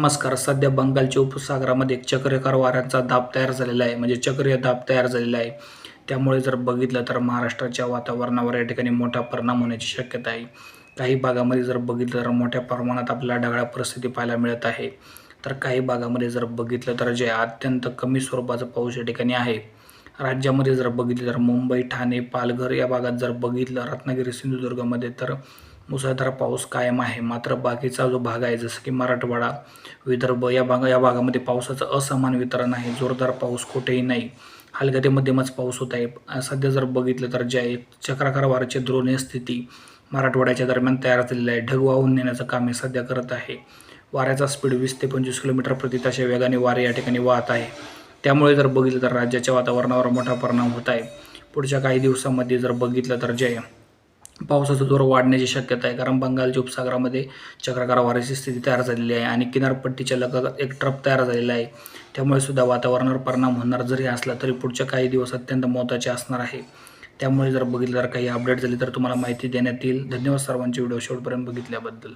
नमस्कार. सध्या बंगालच्या उपसागरामध्ये एक चक्रीवादळ वाऱ्यांचा दाब तयार झालेला आहे, म्हणजे चक्रीय दाब तयार झालेला आहे. त्यामुळे जर बघितलं तर महाराष्ट्राच्या वातावरणावर या ठिकाणी मोठा परिणाम होण्याची शक्यता आहे. काही भागामध्ये जर बघितलं तर मोठ्या प्रमाणात आपल्याला ढगाळ परिस्थिती पाहायला मिळत आहे. तर काही भागामध्ये जर बघितलं तर जे अत्यंत कमी स्वरूपाचा पाऊस या ठिकाणी आहे. राज्यामध्ये जर बघितलं तर मुंबई, ठाणे, पालघर या भागात जर बघितलं, रत्नागिरी, सिंधुदुर्गमध्ये तर मुसळधार पाऊस कायम आहे. मात्र बाकीचा जो भाग आहे जसं की मराठवाडा, विदर्भ या भागामध्ये पावसाचं असमान वितरण आहे. जोरदार पाऊस कुठेही नाही. हलका ते मध्यमच पाऊस होत आहे. सध्या जर बघितलं तर जे आहे चक्राकार वाऱ्याची द्रोणीय स्थिती मराठवाड्याच्या दरम्यान तयार झालेली आहे. ढग वाहून नेण्याचं काम हे सध्या करत आहे. वाऱ्याचा स्पीड 20 ते 25 किलोमीटर प्रति तास या वेगाने वारे या ठिकाणी वाहत आहे. त्यामुळे जर बघितलं तर राज्याच्या वातावरणावर मोठा परिणाम होत आहे. पुढच्या काही दिवसांमध्ये जर बघितलं तर जे पावसाचा जोर वाढण्याची शक्यता आहे, कारण बंगालच्या उपसागरामध्ये चक्राकार वाऱ्याची स्थिती तयार झालेली आहे आणि किनारपट्टीच्या लगत एक ट्रफ तयार झालेला आहे. त्यामुळे सुद्धा वातावरणावर परिणाम होणार जरी असला तरी पुढच्या काही दिवस अत्यंत महत्त्वाचे असणार आहे. त्यामुळे जर बघितलं तर काही अपडेट झाली तर तुम्हाला माहिती देण्यात येईल. धन्यवाद सर्वांचे व्हिडिओ शेवटपर्यंत बघितल्याबद्दल.